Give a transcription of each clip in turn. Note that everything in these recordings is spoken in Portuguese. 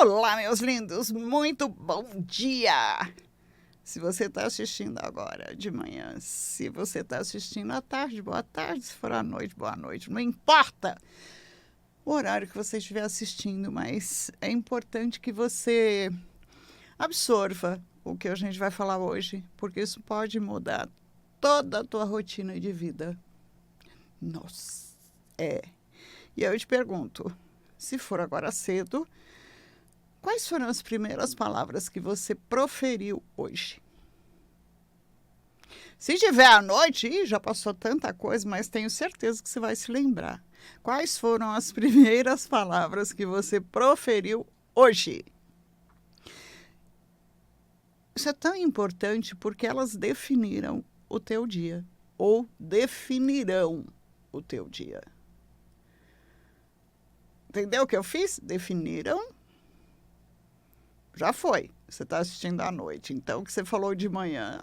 Olá, meus lindos, muito bom dia! Se você está assistindo agora de manhã, se você está assistindo à tarde, boa tarde, se for à noite, boa noite, não importa o horário que você estiver assistindo, mas é importante que você absorva o que a gente vai falar hoje, porque isso pode mudar toda a tua rotina de vida. Nossa, é. E eu te pergunto, se for agora cedo, quais foram as primeiras palavras que você proferiu hoje? Se tiver à noite, já passou tanta coisa, mas tenho certeza que você vai se lembrar. Quais foram as primeiras palavras que você proferiu hoje? Isso é tão importante porque elas definiram o teu dia, ou definirão o teu dia. Entendeu o que eu fiz? Definiram. Já foi. Você está assistindo à noite. Então, o que você falou de manhã.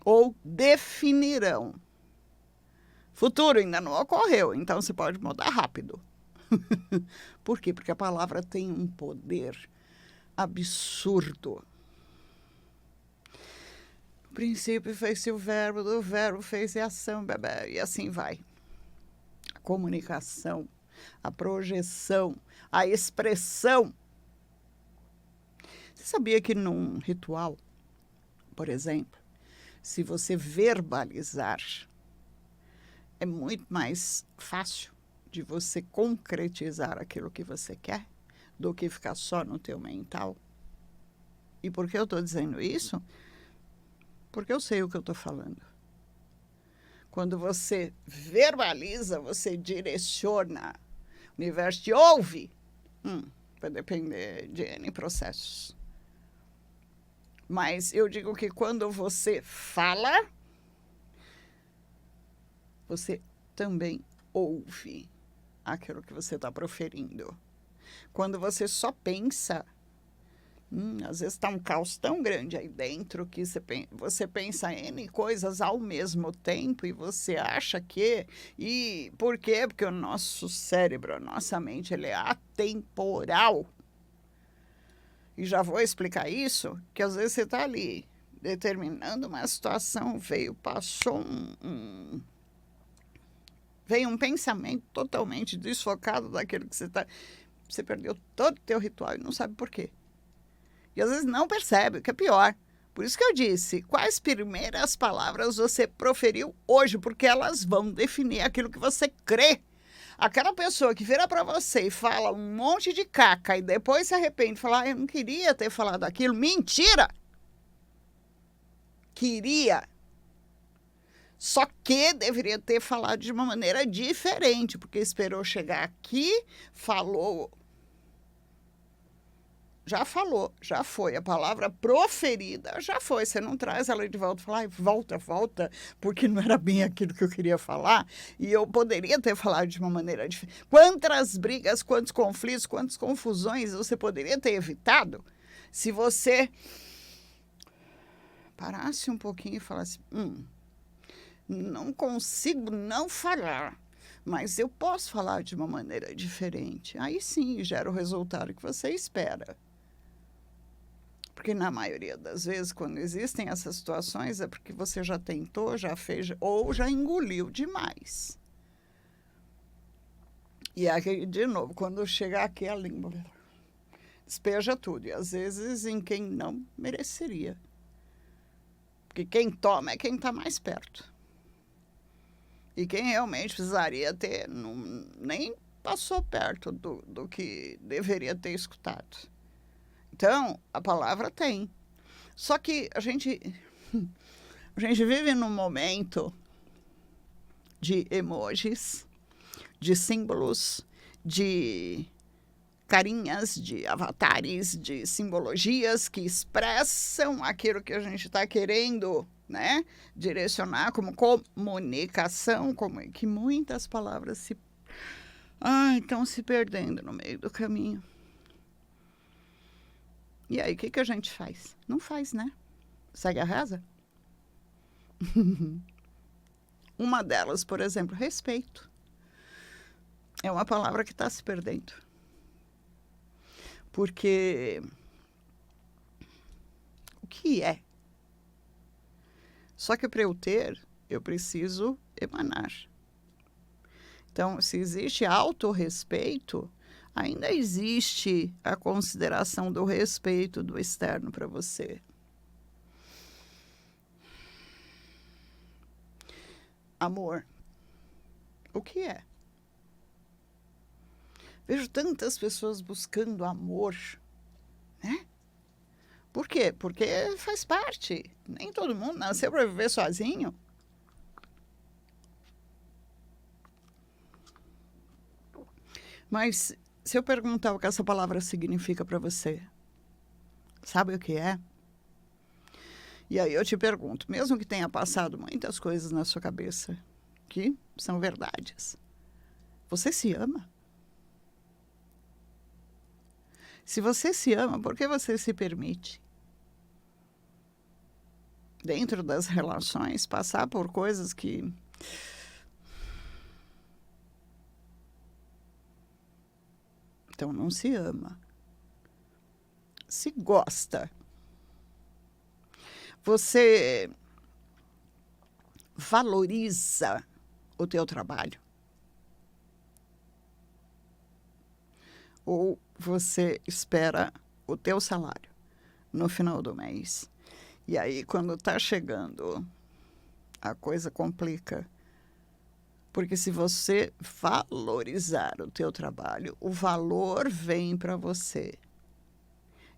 Ou definirão. Futuro ainda não ocorreu, então você pode mudar rápido. Por quê? Porque a palavra tem um poder absurdo. No princípio fez-se o verbo, do verbo fez-se a ação, bebê, e assim vai. A comunicação, a projeção, a expressão. Você sabia que num ritual, por exemplo, se você verbalizar, é muito mais fácil de você concretizar aquilo que você quer do que ficar só no teu mental? E por que eu estou dizendo isso? Porque eu sei o que eu estou falando. Quando você verbaliza, você direciona. O universo te ouve. Vai depender de N processos. Mas eu digo que quando você fala, você também ouve aquilo que você está proferindo. Quando você só pensa, às vezes está um caos tão grande aí dentro que você pensa em coisas ao mesmo tempo e você acha que... E por quê? Porque o nosso cérebro, a nossa mente, ele é atemporal. E já vou explicar isso, que às vezes você está ali determinando uma situação, passou veio um pensamento totalmente desfocado daquilo que você está... Você perdeu todo o teu ritual e não sabe por quê. E às vezes não percebe, o que é pior. Por isso que eu disse, quais primeiras palavras você proferiu hoje, porque elas vão definir aquilo que você crê. Aquela pessoa que vira para você e fala um monte de caca e depois se arrepende e fala, eu não queria ter falado aquilo. Mentira! Queria. Só que deveria ter falado de uma maneira diferente, porque esperou chegar aqui, falou. Já falou, já foi. A palavra proferida já foi. Você não traz ela de volta e fala, volta, porque não era bem aquilo que eu queria falar. E eu poderia ter falado de uma maneira diferente. Quantas brigas, quantos conflitos, quantas confusões você poderia ter evitado se você parasse um pouquinho e falasse, não consigo não falar, mas eu posso falar de uma maneira diferente. Aí sim gera o resultado que você espera. Porque na maioria das vezes, quando existem essas situações, é porque você já tentou, já fez, ou já engoliu demais. E aí, de novo, quando chegar aqui a língua, despeja tudo. E às vezes em quem não mereceria. Porque quem toma é quem está mais perto. E quem realmente precisaria ter, nem passou perto do que deveria ter escutado. Então, a palavra tem. Só que a gente vive num momento de emojis, de símbolos, de carinhas, de avatares, de simbologias que expressam aquilo que a gente está querendo, né, direcionar como comunicação, como que muitas palavras estão se perdendo no meio do caminho. E aí, o que a gente faz? Não faz, né? Segue a reza? Uma delas, por exemplo, respeito. É uma palavra que está se perdendo. Porque o que é? Só que para eu ter, eu preciso emanar. Então, se existe autorrespeito, ainda existe a consideração do respeito do externo para você. Amor. O que é? Vejo tantas pessoas buscando amor, né? Por quê? Porque faz parte. Nem todo mundo nasceu para viver sozinho. Mas se eu perguntar o que essa palavra significa para você, sabe o que é? E aí eu te pergunto, mesmo que tenha passado muitas coisas na sua cabeça, que são verdades, você se ama? Se você se ama, por que você se permite, dentro das relações, passar por coisas que... Então, não se ama. Se gosta. Você valoriza o teu trabalho? Ou você espera o teu salário no final do mês? E aí, quando está chegando, a coisa complica. Porque se você valorizar o teu trabalho, o valor vem para você.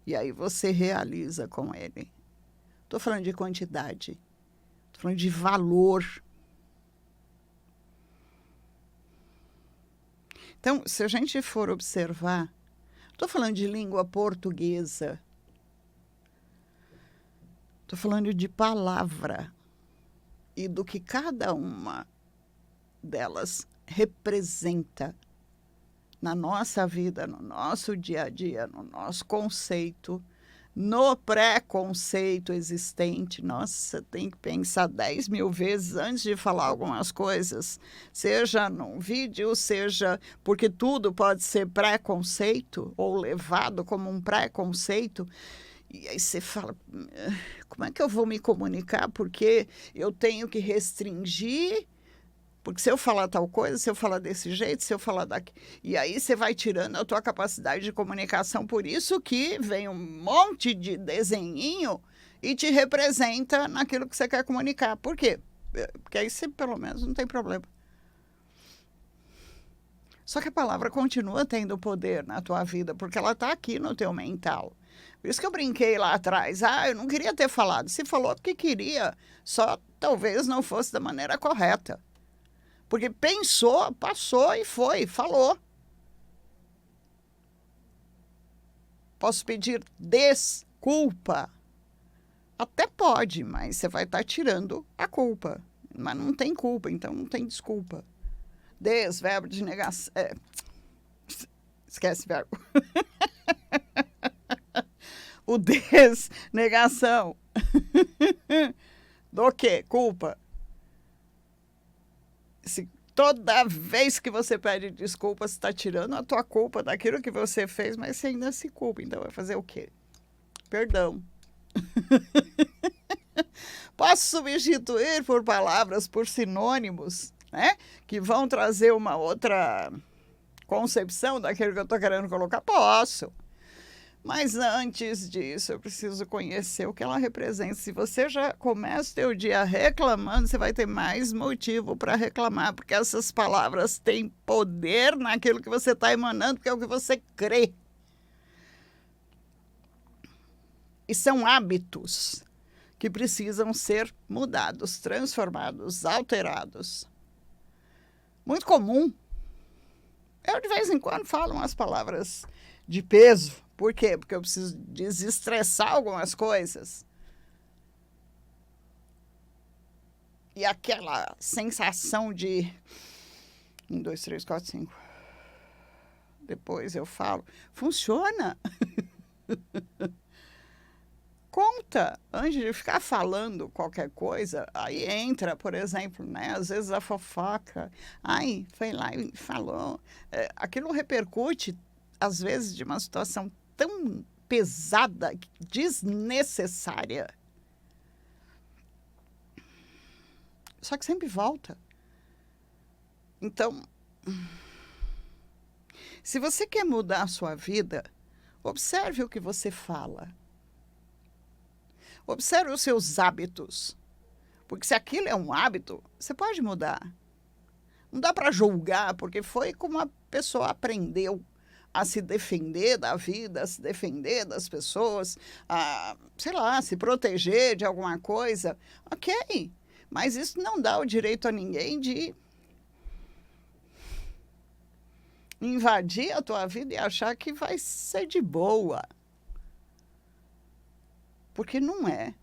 E aí você realiza com ele. Estou falando de quantidade. Estou falando de valor. Então, se a gente for observar, estou falando de língua portuguesa. Estou falando de palavra. E do que cada uma delas representa na nossa vida, no nosso dia a dia, no nosso conceito, no pré-conceito existente. Nossa, tem que pensar 10 mil vezes antes de falar algumas coisas, seja num vídeo, seja porque tudo pode ser pré-conceito ou levado como um pré-conceito. E aí você fala, como é que eu vou me comunicar? Porque eu tenho que restringir. Porque se eu falar tal coisa, se eu falar desse jeito, se eu falar daqui... E aí você vai tirando a tua capacidade de comunicação. Por isso que vem um monte de desenhinho e te representa naquilo que você quer comunicar. Por quê? Porque aí você, pelo menos, não tem problema. Só que a palavra continua tendo poder na tua vida, porque ela está aqui no teu mental. Por isso que eu brinquei lá atrás. Eu não queria ter falado. Se falou porque queria, só talvez não fosse da maneira correta. Porque pensou, passou e foi, falou. Posso pedir desculpa? Até pode, mas você vai estar tirando a culpa. Mas não tem culpa, então não tem desculpa. Verbo de negação. Esquece verbo. O negação. Do quê? Culpa. Se toda vez que você pede desculpa, você está tirando a tua culpa daquilo que você fez, mas você ainda se culpa. Então, vai fazer o quê? Perdão. Posso substituir por palavras, por sinônimos, né? Que vão trazer uma outra concepção daquilo que eu estou querendo colocar? Posso. Mas antes disso, eu preciso conhecer o que ela representa. Se você já começa o teu dia reclamando, você vai ter mais motivo para reclamar, porque essas palavras têm poder naquilo que você está emanando, porque é o que você crê. E são hábitos que precisam ser mudados, transformados, alterados. Muito comum. Eu, de vez em quando, falo umas palavras de peso. Por quê? Porque eu preciso desestressar algumas coisas. E aquela sensação de 1, 2, 3, 4, 5. Depois eu falo. Funciona. Conta. Antes de ficar falando qualquer coisa, aí entra, por exemplo, né? Às vezes a fofoca. Foi lá e falou. Aquilo repercute, às vezes, de uma situação tão pesada, desnecessária. Só que sempre volta. Então, se você quer mudar a sua vida, observe o que você fala. Observe os seus hábitos. Porque se aquilo é um hábito, você pode mudar. Não dá para julgar, porque foi como a pessoa aprendeu a se defender da vida, a se defender das pessoas, a, sei lá, se proteger de alguma coisa. Ok, mas isso não dá o direito a ninguém de invadir a tua vida e achar que vai ser de boa. Porque não é.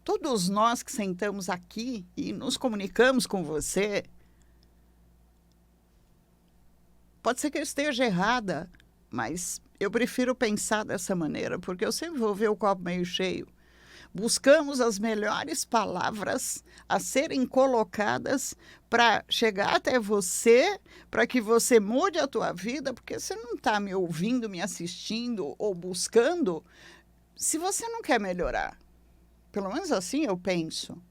Todos nós que sentamos aqui e nos comunicamos com você, pode ser que eu esteja errada, mas eu prefiro pensar dessa maneira, porque eu sempre vou ver o copo meio cheio. Buscamos as melhores palavras a serem colocadas para chegar até você, para que você mude a tua vida, porque você não está me ouvindo, me assistindo ou buscando se você não quer melhorar. Pelo menos assim eu penso.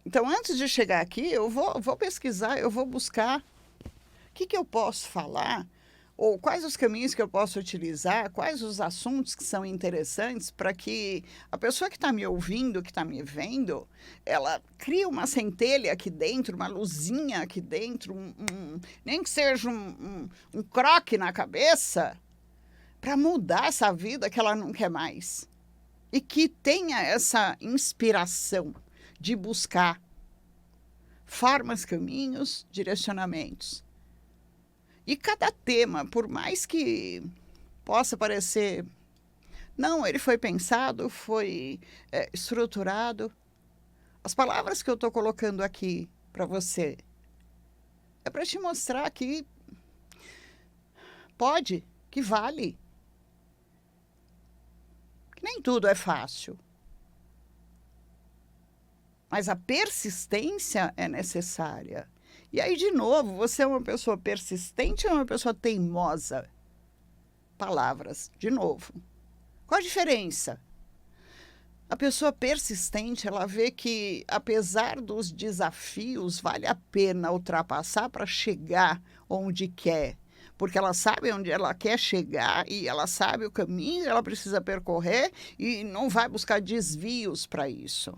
Então, antes de chegar aqui, eu vou pesquisar, eu vou buscar o que eu posso falar, ou quais os caminhos que eu posso utilizar, quais os assuntos que são interessantes para que a pessoa que está me ouvindo, que está me vendo, ela crie uma centelha aqui dentro, uma luzinha aqui dentro, nem que seja um croque na cabeça, para mudar essa vida que ela não quer mais. E que tenha essa inspiração de buscar formas, caminhos, direcionamentos. E cada tema, por mais que possa parecer, não, ele foi pensado, foi estruturado. As palavras que eu estou colocando aqui para você é para te mostrar que pode, que vale. Nem tudo é fácil. Mas a persistência é necessária. E aí, de novo, você é uma pessoa persistente ou é uma pessoa teimosa? Palavras, de novo. Qual a diferença? A pessoa persistente, ela vê que, apesar dos desafios, vale a pena ultrapassar para chegar onde quer. Porque ela sabe onde ela quer chegar e ela sabe o caminho que ela precisa percorrer e não vai buscar desvios para isso.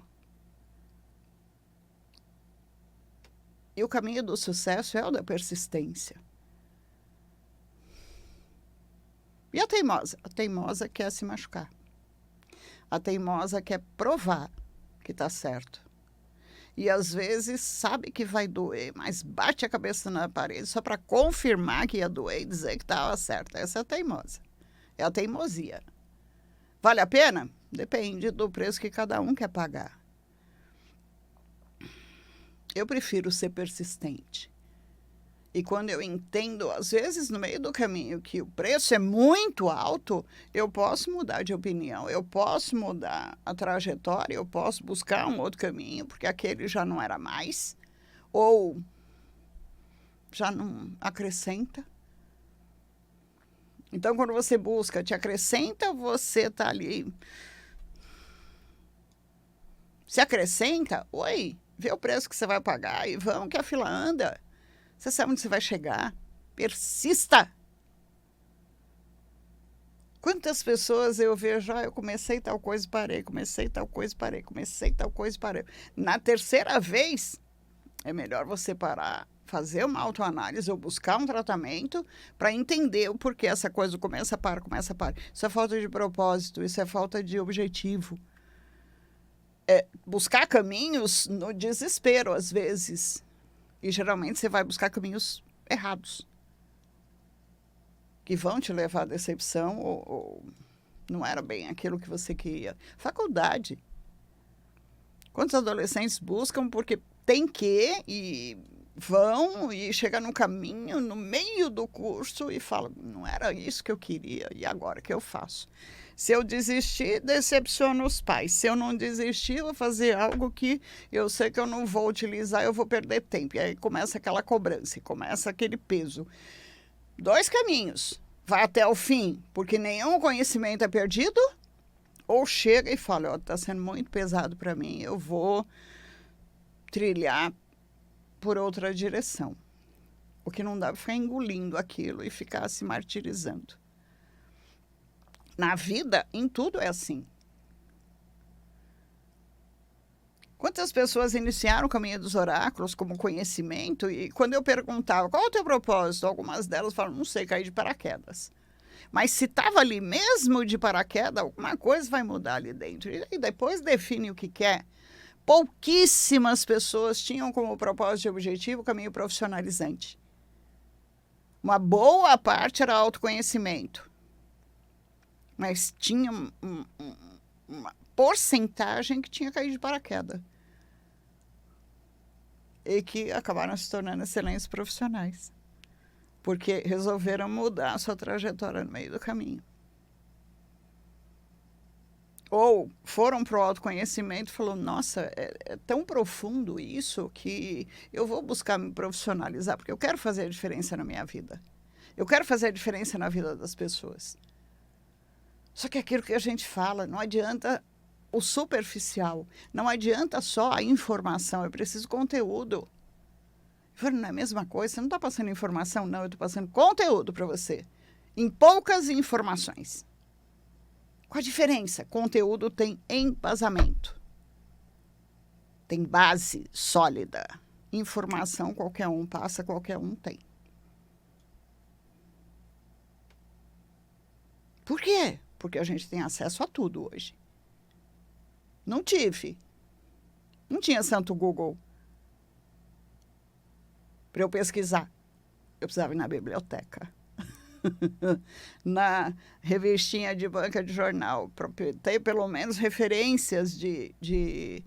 E o caminho do sucesso é o da persistência. E a teimosa? A teimosa quer se machucar. A teimosa quer provar que está certo. E às vezes sabe que vai doer, mas bate a cabeça na parede só para confirmar que ia doer e dizer que estava certo. Essa é a teimosa. É a teimosia. Vale a pena? Depende do preço que cada um quer pagar. Eu prefiro ser persistente. E quando eu entendo, às vezes, no meio do caminho, que o preço é muito alto, eu posso mudar de opinião, eu posso mudar a trajetória, eu posso buscar um outro caminho, porque aquele já não era mais, ou já não acrescenta. Então, quando você busca, te acrescenta, você está ali. Se acrescenta, oi, vê o preço que você vai pagar e vamos que a fila anda. Você sabe onde você vai chegar. Persista. Quantas pessoas eu vejo, eu comecei tal coisa e parei, comecei tal coisa e parei, comecei tal coisa e parei. Na terceira vez, é melhor você parar, fazer uma autoanálise ou buscar um tratamento para entender o porquê essa coisa começa a parar, começa a parar. Isso é falta de propósito, isso é falta de objetivo. É buscar caminhos no desespero, às vezes. E geralmente você vai buscar caminhos errados, que vão te levar à decepção ou não era bem aquilo que você queria. Faculdade. Quantos adolescentes buscam porque tem que e vão e chegam no caminho, no meio do curso e falam, não era isso que eu queria, e agora o que eu faço? Se eu desistir, decepciono os pais. Se eu não desistir, eu vou fazer algo que eu sei que eu não vou utilizar, eu vou perder tempo. E aí começa aquela cobrança, começa aquele peso. 2 caminhos. Vai até o fim, porque nenhum conhecimento é perdido, ou chega e fala, ó, tá sendo muito pesado para mim, eu vou trilhar por outra direção. O que não dá é ficar engolindo aquilo e ficar se martirizando. Na vida, em tudo é assim. Quantas pessoas iniciaram o caminho dos oráculos como conhecimento e quando eu perguntava qual é o teu propósito, algumas delas falam, não sei, cair de paraquedas. Mas se estava ali mesmo de paraquedas, alguma coisa vai mudar ali dentro. E depois define o que quer. Pouquíssimas pessoas tinham como propósito e objetivo o caminho profissionalizante. Uma boa parte era autoconhecimento. Mas tinha uma porcentagem que tinha caído de paraquedas. E que acabaram se tornando excelentes profissionais. Porque resolveram mudar a sua trajetória no meio do caminho. Ou foram para o autoconhecimento e falaram, nossa, é tão profundo isso que eu vou buscar me profissionalizar, porque eu quero fazer a diferença na minha vida. Eu quero fazer a diferença na vida das pessoas. Só que aquilo que a gente fala, não adianta o superficial, não adianta só a informação, é preciso conteúdo. Eu falei, não é a mesma coisa, você não está passando informação, não, eu estou passando conteúdo para você, em poucas informações. Qual a diferença? Conteúdo tem embasamento, tem base sólida. Informação qualquer um passa, qualquer um tem. Por quê? Porque a gente tem acesso a tudo hoje. Não tive. Não tinha santo Google para eu pesquisar. Eu precisava ir na biblioteca. Na revistinha de banca de jornal, para ter pelo menos referências de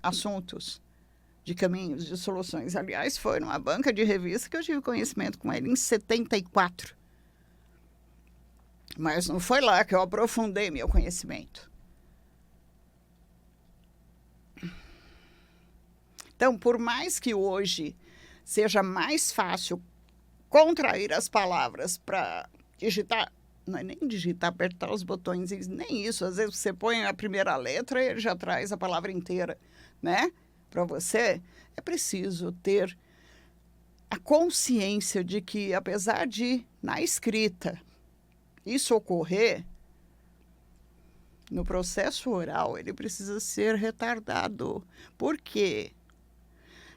assuntos, de caminhos, de soluções. Aliás, foi numa banca de revista que eu tive conhecimento com ele em 74. Mas não foi lá que eu aprofundei meu conhecimento. Então, por mais que hoje seja mais fácil contrair as palavras para digitar, não é nem digitar, apertar os botões, nem isso. Às vezes você põe a primeira letra e ele já traz a palavra inteira, né? Para você, é preciso ter a consciência de que, apesar de, na escrita, isso ocorrer, no processo oral, ele precisa ser retardado. Por quê?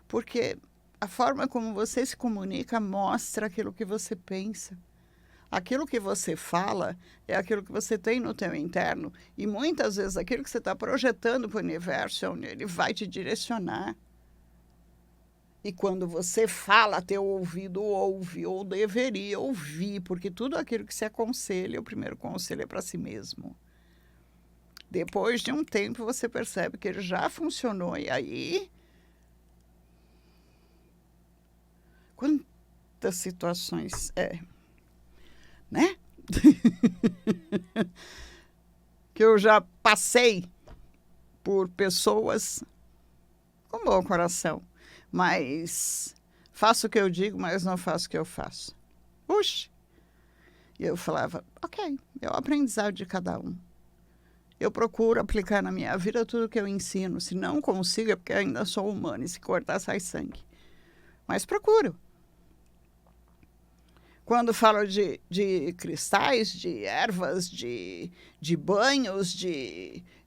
Porque a forma como você se comunica mostra aquilo que você pensa. Aquilo que você fala é aquilo que você tem no teu interno. E muitas vezes aquilo que você está projetando para o universo é onde ele vai te direcionar. E quando você fala, teu ouvido ouve, ou deveria ouvir, porque tudo aquilo que se aconselha, o primeiro conselho é para si mesmo. Depois de um tempo, você percebe que ele já funcionou, e aí... Quantas situações né? Que eu já passei por pessoas com bom coração, mas faço o que eu digo, mas não faço o que eu faço. Puxa! E eu falava, ok, é o aprendizado de cada um. Eu procuro aplicar na minha vida tudo que eu ensino. Se não consigo, é porque ainda sou humana e se cortar sai sangue. Mas procuro. Quando falo de cristais, de ervas, de banhos,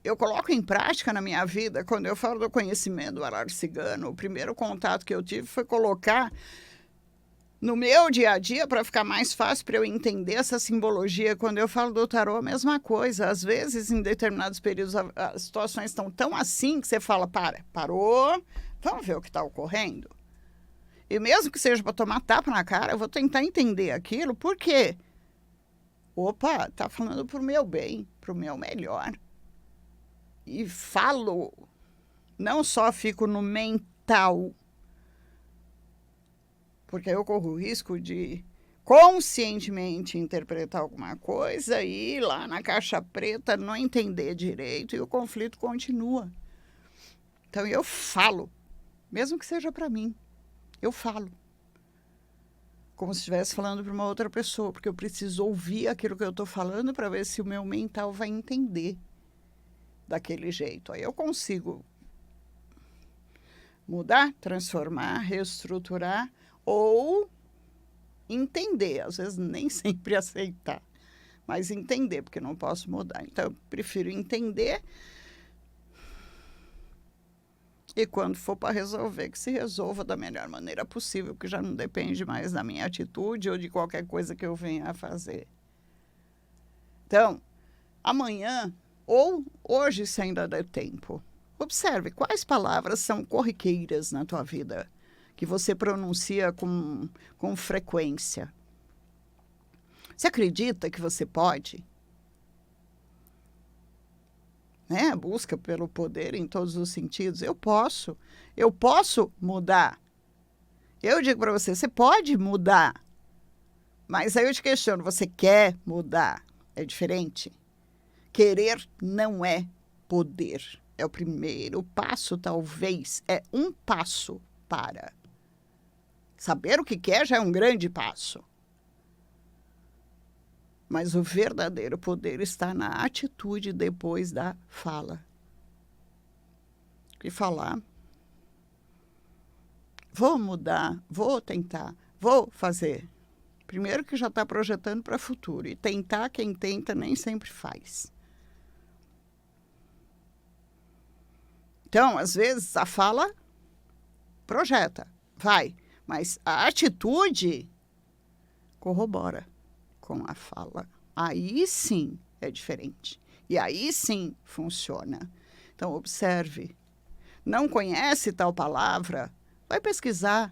eu coloco em prática na minha vida. Quando eu falo do conhecimento do baralho cigano, o primeiro contato que eu tive foi colocar no meu dia a dia para ficar mais fácil para eu entender essa simbologia. Quando eu falo do tarô, a mesma coisa. Às vezes, em determinados períodos, as situações estão tão assim que você fala, parou, vamos ver o que está ocorrendo. E mesmo que seja para tomar tapa na cara, eu vou tentar entender aquilo, por quê? Opa, está falando para o meu bem, para o meu melhor. E falo, não só fico no mental, porque eu corro o risco de conscientemente interpretar alguma coisa e ir lá na caixa preta não entender direito e o conflito continua. Então eu falo, mesmo que seja para mim. Eu falo. como se estivesse falando para uma outra pessoa, porque eu preciso ouvir aquilo que eu estou falando para ver se o meu mental vai entender daquele jeito. Aí eu consigo mudar, transformar, reestruturar ou entender, às vezes nem sempre aceitar, mas entender, porque não posso mudar. Então, eu prefiro entender e quando for para resolver, que se resolva da melhor maneira possível, que já não depende mais da minha atitude ou de qualquer coisa que eu venha a fazer. Então, amanhã ou hoje, se ainda der tempo, observe quais palavras são corriqueiras na tua vida, que você pronuncia com frequência. Você acredita que você pode? Né? Busca pelo poder em todos os sentidos. Eu posso mudar. Eu digo para você, você pode mudar. Mas aí eu te questiono, você quer mudar? É diferente? Querer não é poder. É o primeiro passo, talvez. É um passo para. Saber o que quer já é um grande passo. Mas o verdadeiro poder está na atitude depois da fala. E falar, vou mudar, vou tentar, vou fazer. Primeiro que já está projetando para o futuro. E tentar, quem tenta, nem sempre faz. Então, às vezes, a fala projeta, vai. Mas a atitude corrobora com a fala. Aí sim é diferente. E aí sim funciona. Então, observe. Não conhece tal palavra? Vai pesquisar.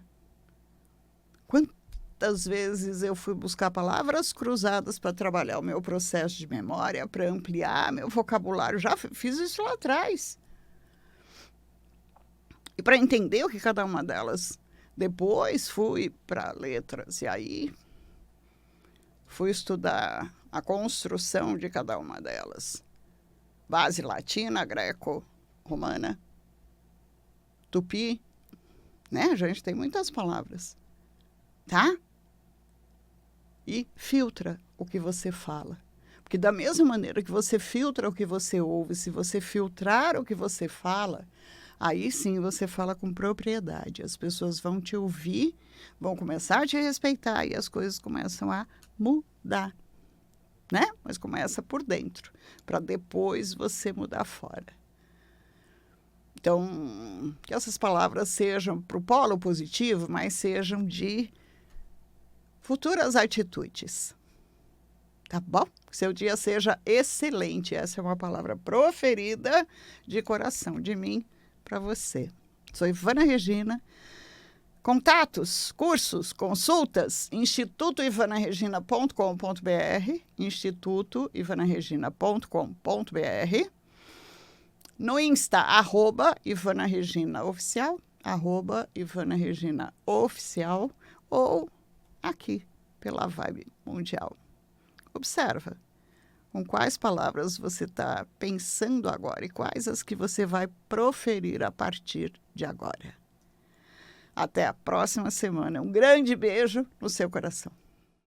Quantas vezes eu fui buscar palavras cruzadas para trabalhar o meu processo de memória, para ampliar meu vocabulário? Já fiz isso lá atrás. E para entender o que cada uma delas. Depois fui para letras. E aí fui estudar a construção de cada uma delas. Base latina, greco-romana, tupi, né? A gente tem muitas palavras, tá? E filtra o que você fala. Porque da mesma maneira que você filtra o que você ouve, se você filtrar o que você fala, aí sim você fala com propriedade. As pessoas vão te ouvir, vão começar a te respeitar e as coisas começam a mudar, né? Mas começa por dentro, para depois você mudar fora. Então, que essas palavras sejam para o polo positivo, mas sejam de futuras atitudes. Tá bom? Que seu dia seja excelente. Essa é uma palavra proferida de coração de mim para você. Sou Ivana Regina. Contatos, cursos, consultas, institutoivanaregina.com.br, institutoivanaregina.com.br, no Insta, @IvanaReginaOficial, @IvanaReginaOficial, ou aqui, pela Vibe Mundial. Observa com quais palavras você está pensando agora e quais as que você vai proferir a partir de agora. Até a próxima semana. Um grande beijo no seu coração.